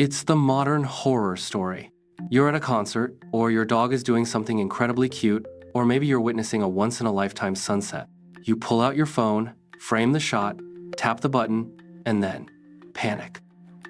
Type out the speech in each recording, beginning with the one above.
It's the modern horror story. You're at a concert, or your dog is doing something incredibly cute, or maybe you're witnessing a once-in-a-lifetime sunset. You pull out your phone, frame the shot, tap the button, and then panic.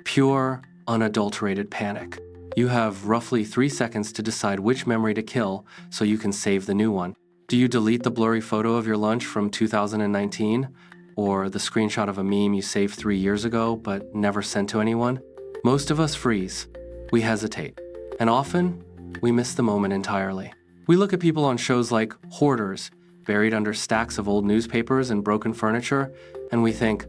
Pure, unadulterated panic. You have roughly 3 seconds to decide which memory to kill so you can save the new one. Do you delete the blurry photo of your lunch from 2019? Or the screenshot of a meme you saved 3 years ago but never sent to anyone? Most of us freeze. We hesitate. And often, we miss the moment entirely. We look at people on shows like Hoarders, buried under stacks of old newspapers and broken furniture, and we think,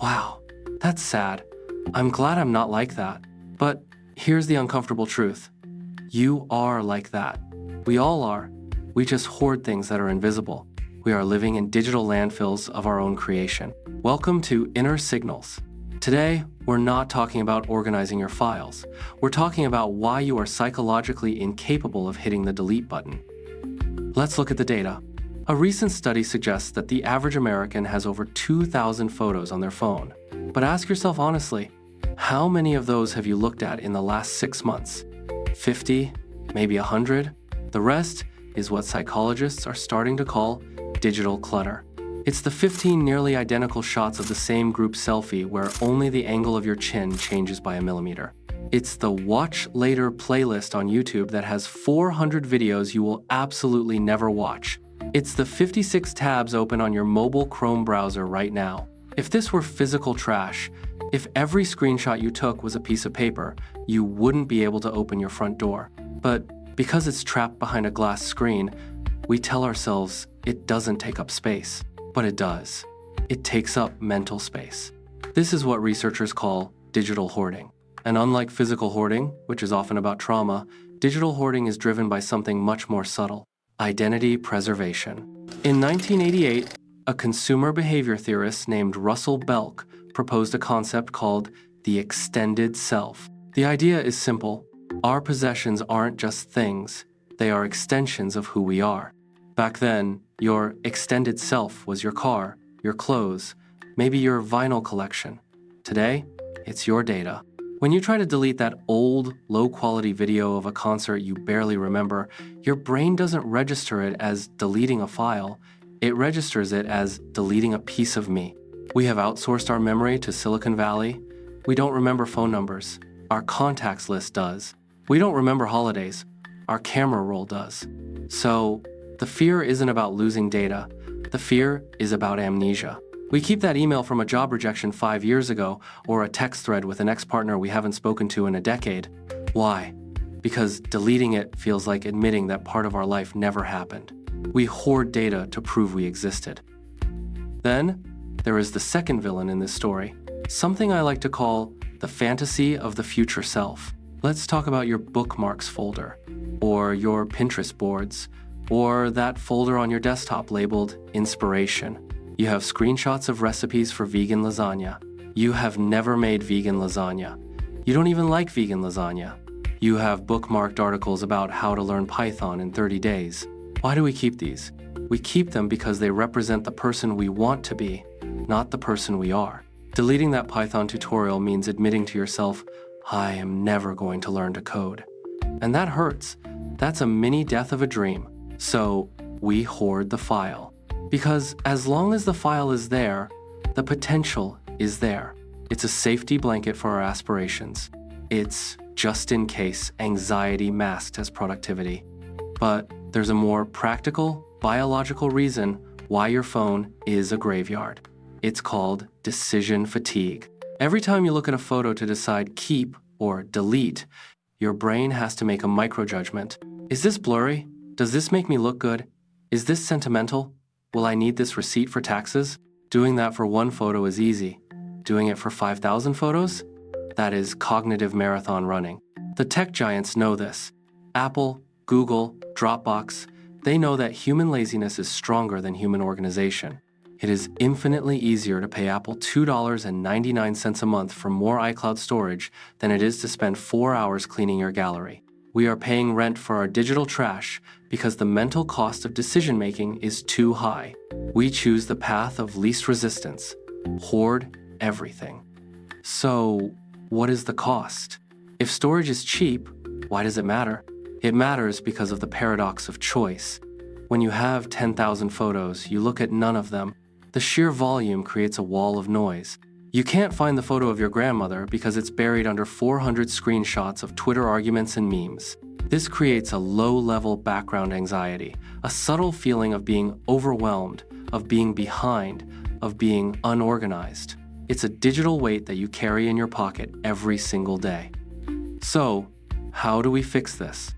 wow, that's sad. I'm glad I'm not like that. But here's the uncomfortable truth. You are like that. We all are. We just hoard things that are invisible. We are living in digital landfills of our own creation. Welcome to Inner Signals. Today, we're not talking about organizing your files. We're talking about why you are psychologically incapable of hitting the delete button. Let's look at the data. A recent study suggests that the average American has over 2,000 photos on their phone. But ask yourself honestly, how many of those have you looked at in the last 6 months? 50? Maybe 100? The rest is what psychologists are starting to call digital clutter. It's the 15 nearly identical shots of the same group selfie where only the angle of your chin changes by a millimeter. It's the watch later playlist on YouTube that has 400 videos you will absolutely never watch. It's the 56 tabs open on your mobile Chrome browser right now. If this were physical trash, if every screenshot you took was a piece of paper, you wouldn't be able to open your front door. But because it's trapped behind a glass screen, we tell ourselves it doesn't take up space. But it does. It takes up mental space. This is what researchers call digital hoarding. And unlike physical hoarding, which is often about trauma, digital hoarding is driven by something much more subtle: identity preservation. In 1988, a consumer behavior theorist named Russell Belk proposed a concept called the extended self. The idea is simple. Our possessions aren't just things, they are extensions of who we are. Back then, your extended self was your car, your clothes, maybe your vinyl collection. Today, it's your data. When you try to delete that old, low-quality video of a concert you barely remember, your brain doesn't register it as deleting a file. It registers it as deleting a piece of me. We have outsourced our memory to Silicon Valley. We don't remember phone numbers. Our contacts list does. We don't remember holidays. Our camera roll does. So, the fear isn't about losing data. The fear is about amnesia. We keep that email from a job rejection 5 years ago, or a text thread with an ex-partner we haven't spoken to in a decade. Why? Because deleting it feels like admitting that part of our life never happened. We hoard data to prove we existed. Then, there is the second villain in this story, something I like to call the fantasy of the future self. Let's talk about your bookmarks folder, or your Pinterest boards, or that folder on your desktop labeled Inspiration. You have screenshots of recipes for vegan lasagna. You have never made vegan lasagna. You don't even like vegan lasagna. You have bookmarked articles about how to learn Python in 30 days. Why do we keep these? We keep them because they represent the person we want to be, not the person we are. Deleting that Python tutorial means admitting to yourself, I am never going to learn to code. And that hurts. That's a mini death of a dream. So we hoard the file. Because as long as the file is there, the potential is there. It's a safety blanket for our aspirations. It's just in case anxiety masked as productivity. But there's a more practical, biological reason why your phone is a graveyard. It's called decision fatigue. Every time you look at a photo to decide keep or delete, your brain has to make a microjudgment. Is this blurry? Does this make me look good? Is this sentimental? Will I need this receipt for taxes? Doing that for one photo is easy. Doing it for 5,000 photos? That is cognitive marathon running. The tech giants know this. Apple, Google, Dropbox, they know that human laziness is stronger than human organization. It is infinitely easier to pay Apple $2.99 a month for more iCloud storage than it is to spend 4 hours cleaning your gallery. We are paying rent for our digital trash because the mental cost of decision-making is too high. We choose the path of least resistance. Hoard everything. So, what is the cost? If storage is cheap, why does it matter? It matters because of the paradox of choice. When you have 10,000 photos, you look at none of them. The sheer volume creates a wall of noise. You can't find the photo of your grandmother because it's buried under 400 screenshots of Twitter arguments and memes. This creates a low-level background anxiety, a subtle feeling of being overwhelmed, of being behind, of being unorganized. It's a digital weight that you carry in your pocket every single day. So, how do we fix this?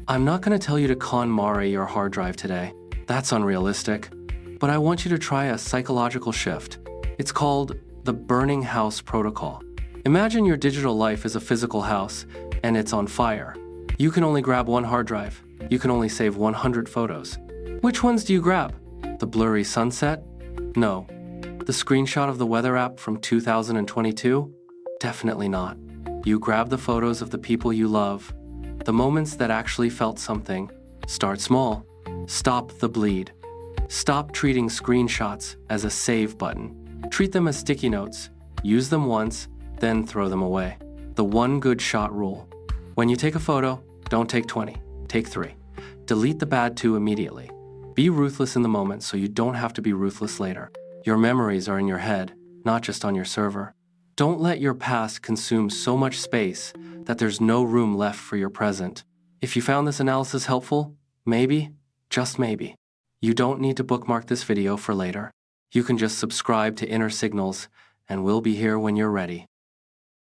I'm not going to tell you to KonMari your hard drive today. That's unrealistic. But I want you to try a psychological shift. It's called the burning house protocol. Imagine your digital life is a physical house, and it's on fire. You can only grab one hard drive. You can only save 100 photos. Which ones do you grab? The blurry sunset? No. The screenshot of the weather app from 2022? Definitely not. You grab the photos of the people you love, the moments that actually felt something. Start small. Stop the bleed. Stop treating screenshots as a save button. Treat them as sticky notes. Use them once, then throw them away. The one good shot rule. When you take a photo, don't take 20, take 3. Delete the bad 2 immediately. Be ruthless in the moment so you don't have to be ruthless later. Your memories are in your head, not just on your server. Don't let your past consume so much space that there's no room left for your present. If you found this analysis helpful, maybe, just maybe, you don't need to bookmark this video for later. You can just subscribe to Inner Signals, and we'll be here when you're ready.